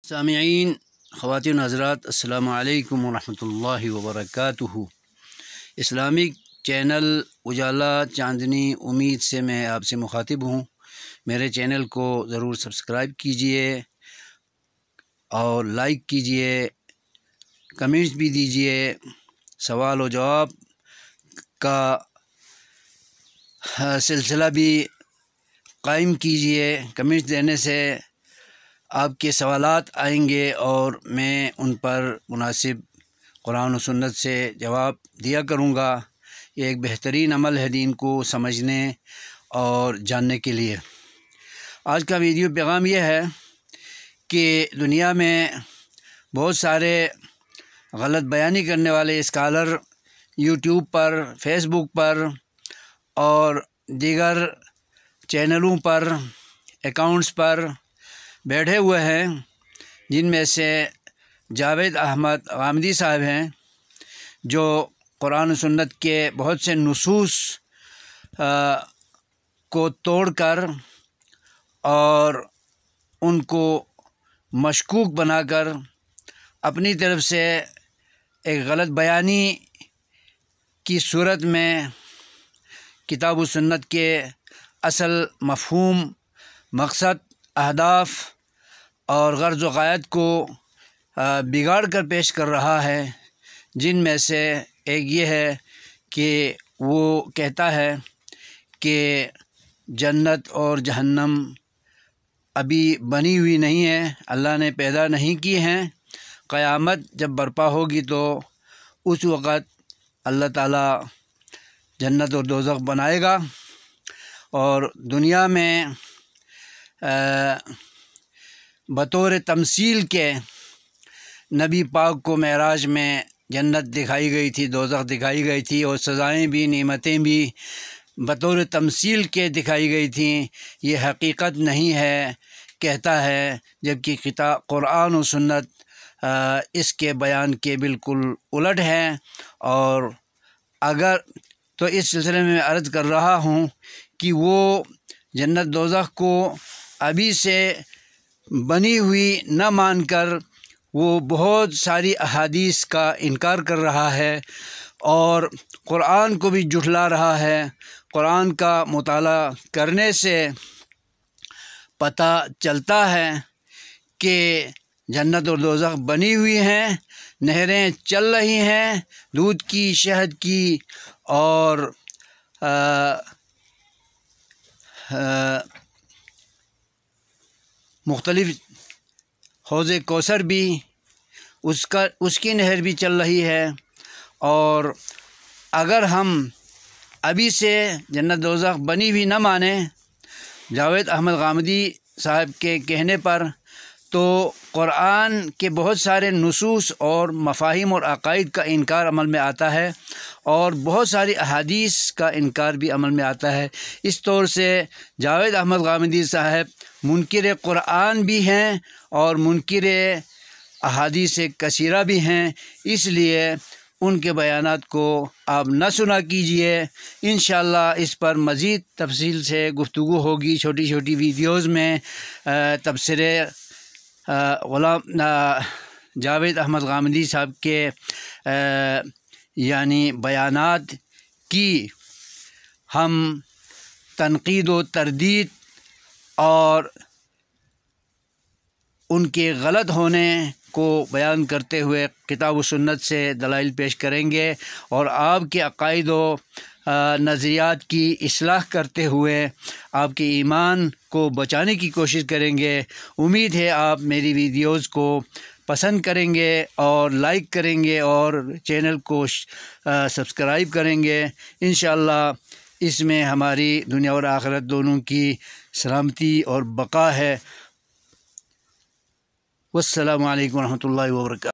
سامعین، خواتین حضرات، السلام علیکم ورحمۃ اللہ وبرکاتہ۔ اسلامک چینل اجالا چاندنی امید سے میں آپ سے مخاطب ہوں۔ میرے چینل کو ضرور سبسکرائب کیجئے اور لائک کیجئے، کمنٹس بھی دیجئے، سوال و جواب کا سلسلہ بھی قائم کیجئے۔ کمنٹس دینے سے آپ کے سوالات آئیں گے اور میں ان پر مناسب قرآن و سنت سے جواب دیا کروں گا۔ یہ ایک بہترین عمل ہے دین کو سمجھنے اور جاننے کے لیے۔ آج کا ویڈیو پیغام یہ ہے کہ دنیا میں بہت سارے غلط بیانی کرنے والے اسکالر یوٹیوب پر، فیس بک پر اور دیگر چینلوں پر، اکاؤنٹس پر بیٹھے ہوئے ہیں، جن میں سے جاوید احمد غامدی صاحب ہیں، جو قرآن و سنت کے بہت سے نصوص کو توڑ کر اور ان کو مشکوک بنا کر اپنی طرف سے ایک غلط بیانی کی صورت میں کتاب و سنت کے اصل مفہوم، مقصد، اہداف اور غرض و غایت کو بگاڑ کر پیش کر رہا ہے، جن میں سے ایک یہ ہے کہ وہ کہتا ہے کہ جنت اور جہنم ابھی بنی ہوئی نہیں ہے، اللہ نے پیدا نہیں کی ہیں، قیامت جب برپا ہوگی تو اس وقت اللہ تعالیٰ جنت اور دوزخ بنائے گا، اور دنیا میں بطور تمثیل کے نبی پاک کو معراج میں جنت دکھائی گئی تھی، دوزخ دکھائی گئی تھی، اور سزائیں بھی، نعمتیں بھی بطور تمثیل کے دکھائی گئی تھیں۔ یہ حقیقت نہیں ہے کہتا ہے، جبکہ قرآن و سنت اس کے بیان کے بالکل الٹ ہے۔ اور اگر تو اس سلسلے میں عرض کر رہا ہوں کہ وہ جنت دوزخ کو ابھی سے بنی ہوئی نہ مان کر وہ بہت ساری احادیث کا انکار کر رہا ہے اور قرآن کو بھی جھٹلا رہا ہے۔ قرآن کا مطالعہ کرنے سے پتہ چلتا ہے کہ جنت اور دوزخ بنی ہوئی ہیں، نہریں چل رہی ہیں، دودھ کی، شہد کی، اور مختلف حوض کوثر بھی، اس کی نہر بھی چل رہی ہے۔ اور اگر ہم ابھی سے جنت دوزخ بنی ہوئی نہ مانیں جاوید احمد غامدی صاحب کے کہنے پر، تو قرآن کے بہت سارے نصوص اور مفاہیم اور عقائد کا انکار عمل میں آتا ہے، اور بہت ساری احادیث کا انکار بھی عمل میں آتا ہے۔ اس طور سے جاوید احمد غامدی صاحب منکر قرآن بھی ہیں اور منکر احادیث کثیرہ بھی ہیں، اس لیے ان کے بیانات کو آپ نہ سنا کیجئے۔ انشاءاللہ اس پر مزید تفصیل سے گفتگو ہوگی، چھوٹی چھوٹی ویڈیوز میں تبصرے غلام جاوید احمد غامدی صاحب کے یعنی بیانات کی ہم تنقید و تردید اور ان کے غلط ہونے کو بیان کرتے ہوئے کتاب و سنت سے دلائل پیش کریں گے، اور آپ کے عقائد و نظریات کی اصلاح کرتے ہوئے آپ کے ایمان کو بچانے کی کوشش کریں گے۔ امید ہے آپ میری ویڈیوز کو پسند کریں گے اور لائک کریں گے اور چینل کو سبسکرائب کریں گے۔ انشاءاللہ اس میں ہماری دنیا اور آخرت دونوں کی سلامتی اور بقا ہے۔ والسلام علیکم ورحمۃ اللہ وبرکاتہ۔